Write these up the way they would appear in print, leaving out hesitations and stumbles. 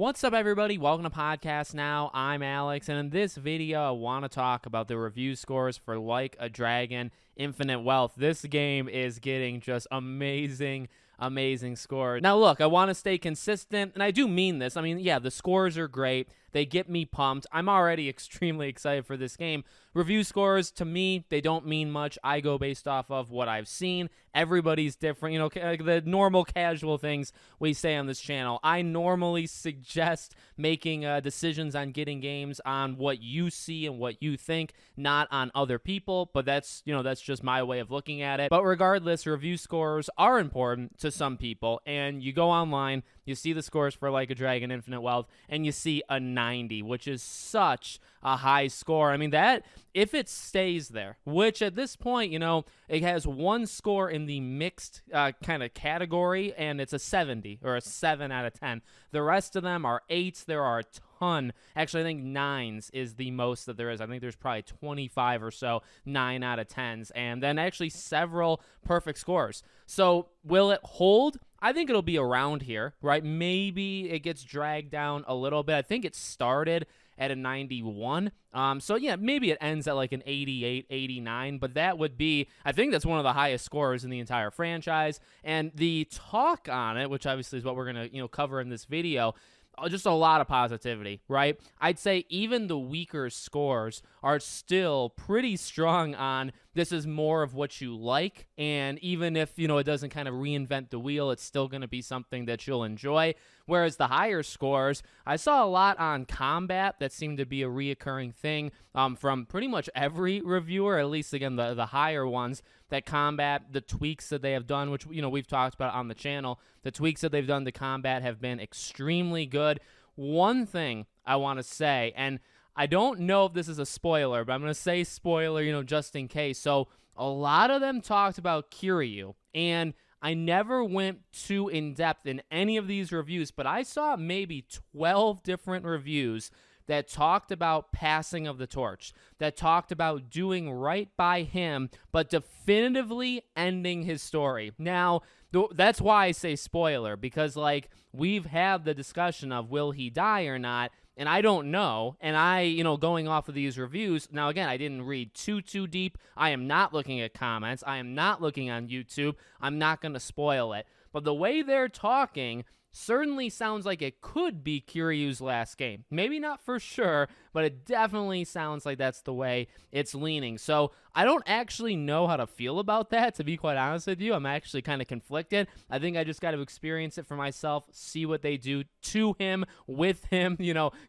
What's up, everybody? Welcome to Podcast Now. I'm Alex, and in this video, I want to talk about the review scores for Like a Dragon Infinite Wealth. This game is getting just amazing scores. Now, look, I want to stay consistent, and I do mean this. I mean, yeah, the scores are great. They get me pumped. I'm already extremely excited for this game. Review scores, to me, they don't mean much. I go based off of what I've seen. Everybody's different. You know, the normal casual things we say on this channel. I normally suggest making decisions on getting games on what you see and what you think, not on other people. But that's just my way of looking at it. But regardless, review scores are important to some people. And you go online, you see the scores for Like a Dragon Infinite Wealth, and you see a 90, which is such a high score. I mean, that, if it stays there, which at this point, you know, it has one score in the mixed kind of category, and it's a 70 or a 7 out of 10. The rest of them are 8s. There are a ton. Actually, I think 9s is the most that there is. I think there's probably 25 or so 9 out of 10s, and then actually several perfect scores. So will it hold? I think it'll be around here, right? Maybe it gets dragged down a little bit. I think it started at a 91. So yeah, maybe it ends at like an 88, 89, but that would be, I think that's one of the highest scores in the entire franchise. And the talk on it, which obviously is what we're going to, cover in this video, just a lot of positivity, right? I'd say even the weaker scores are still pretty strong on this is more of what you like, and even if, it doesn't kind of reinvent the wheel, it's still going to be something that you'll enjoy. Whereas the higher scores, I saw a lot on combat that seemed to be a reoccurring thing from pretty much every reviewer, at least, again, the higher ones, that combat, the tweaks that they have done, which, we've talked about on the channel, the tweaks that they've done to combat have been extremely good. One thing I want to say, and I don't know if this is a spoiler, but I'm going to say spoiler, just in case. So a lot of them talked about Kiryu, and I never went too in-depth in any of these reviews, but I saw maybe 12 different reviews that talked about passing of the torch, that talked about doing right by him, but definitively ending his story. Now, that's why I say spoiler, because, we've had the discussion of will he die or not, and I don't know, and going off of these reviews, now again, I didn't read too deep. I am not looking at comments. I am not looking on YouTube. I'm not going to spoil it. But the way they're talking certainly sounds like it could be Kiryu's last game. Maybe not for sure, but it definitely sounds like that's the way it's leaning. So I don't actually know how to feel about that, to be quite honest with you. I'm actually kind of conflicted. I think I just got to experience it for myself, see what they do to him, with him,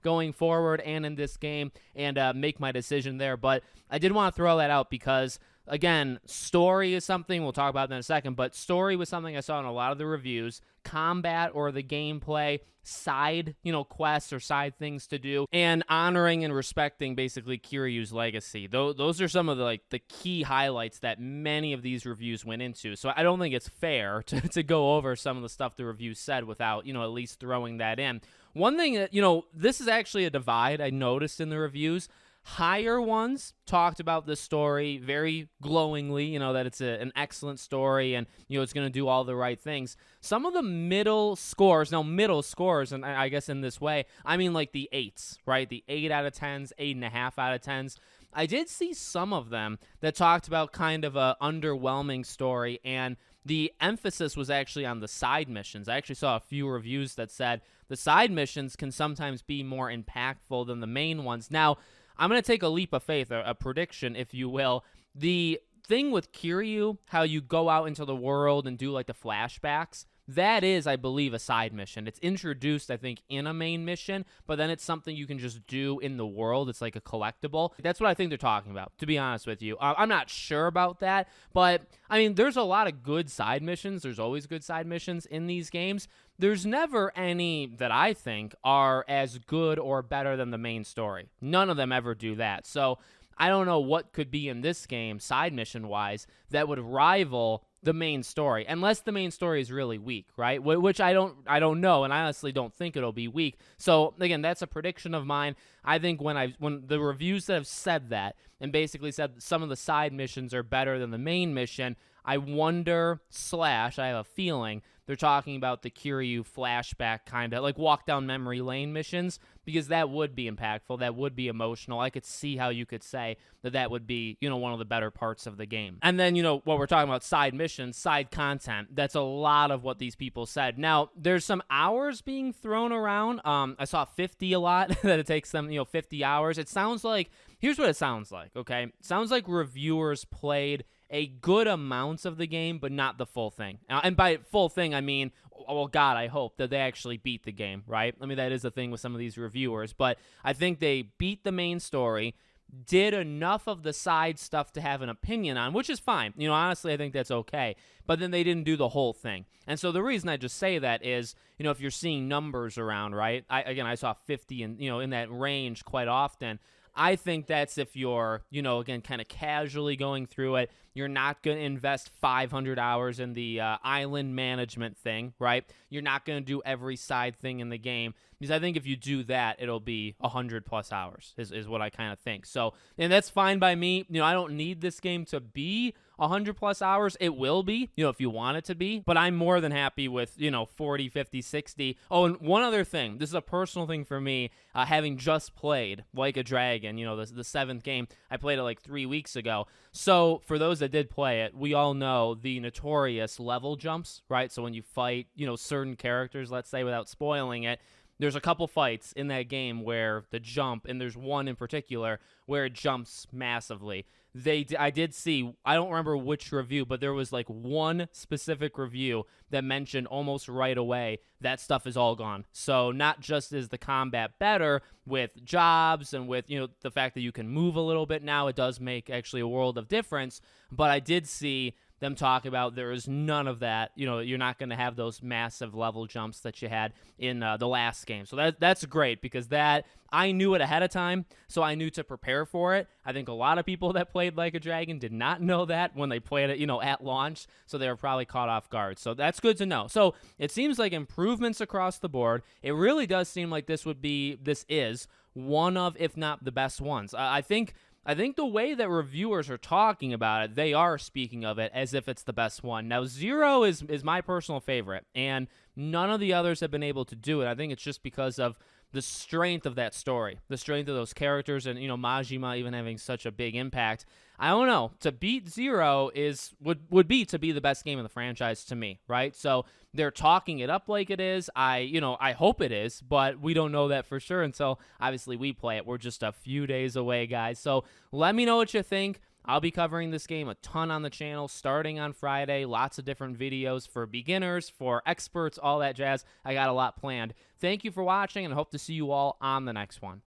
going forward and in this game, and make my decision there. But I did want to throw that out because, again, story is something, we'll talk about that in a second, but story was something I saw in a lot of the reviews. Combat or the gameplay, side, quests or side things to do, and honoring and respecting basically Kiryu's legacy. Those are some of the key highlights that many of these reviews went into. So I don't think it's fair to go over some of the stuff the reviews said without, at least throwing that in. One thing that, this is actually a divide I noticed in the reviews. Higher ones talked about the story very glowingly, that it's an excellent story and, it's going to do all the right things. Some of the middle scores, and I guess in this way, I mean like the 8s, right? The 8 out of 10s, 8.5 out of 10s. I did see some of them that talked about kind of a underwhelming story, and the emphasis was actually on the side missions. I actually saw a few reviews that said the side missions can sometimes be more impactful than the main ones. Now, I'm going to take a leap of faith, a prediction, if you will. The thing with Kiryu, how you go out into the world and do the flashbacks, that is, I believe, a side mission. It's introduced, I think, in a main mission, but then it's something you can just do in the world. It's like a collectible. That's what I think they're talking about, to be honest with you. I'm not sure about that, but, I mean, there's a lot of good side missions. There's always good side missions in these games. There's never any that I think are as good or better than the main story. None of them ever do that. So I don't know what could be in this game, side mission-wise, that would rival the main story, unless the main story is really weak, right? Which I don't know, and I honestly don't think it'll be weak. So again, that's a prediction of mine. I think when the reviews that have said that and basically said some of the side missions are better than the main mission, I wonder / I have a feeling they're talking about the Kiryu flashback kind of like walk down memory lane missions, because that would be impactful. That would be emotional. I could see how you could say that that would be, one of the better parts of the game. And then, what we're talking about, side missions, side content, that's a lot of what these people said. Now, there's some hours being thrown around. I saw 50 a lot, that it takes them, 50 hours. It sounds like, here's what it sounds like, okay? It sounds like reviewers played a good amount of the game, but not the full thing. And by full thing, I mean, well, God, I hope that they actually beat the game, right? I mean, that is the thing with some of these reviewers, but I think they beat the main story, did enough of the side stuff to have an opinion on, which is fine. Honestly, I think that's okay. But then they didn't do the whole thing. And so the reason I just say that is, if you're seeing numbers around, right? I saw 50 and, in that range quite often. I think that's if you're, again, kind of casually going through it. You're not going to invest 500 hours in the island management thing, right? You're not going to do every side thing in the game, because I think if you do that, it'll be 100+ hours is what I kind of think. So, and that's fine by me. I don't need this game to be 100+ hours. It will be, if you want it to be, but I'm more than happy with, 40, 50, 60. Oh, and one other thing, this is a personal thing for me, having just played Like a Dragon, the 7th game. I played it like 3 weeks ago. So for those that did play it, we all know the notorious level jumps, right? So when you fight, certain characters, let's say, without spoiling it, there's a couple fights in that game where the jump, and there's one in particular where it jumps massively. I did see, I don't remember which review, but there was like one specific review that mentioned almost right away that stuff is all gone. So not just is the combat better with jobs and with, the fact that you can move a little bit now, it does make actually a world of difference. But I did see them talk about there is none of that. You're not going to have those massive level jumps that you had in the last game. So that's great, because that I knew it ahead of time, so I knew to prepare for it. I think a lot of people that played Like a Dragon did not know that when they played it, at launch, so they were probably caught off guard. So that's good to know. So it seems like improvements across the board. It really does seem like this is one of, if not the best ones. I think the way that reviewers are talking about it, they are speaking of it as if it's the best one. Now, Zero is my personal favorite, and none of the others have been able to do it. I think it's just because of the strength of that story, the strength of those characters, and, Majima even having such a big impact. I don't know. To beat Zero would be to be the best game in the franchise to me, right? So they're talking it up like it is. I hope it is, but we don't know that for sure until obviously we play it. We're just a few days away, guys. So let me know what you think. I'll be covering this game a ton on the channel starting on Friday. Lots of different videos for beginners, for experts, all that jazz. I got a lot planned. Thank you for watching, and I hope to see you all on the next one.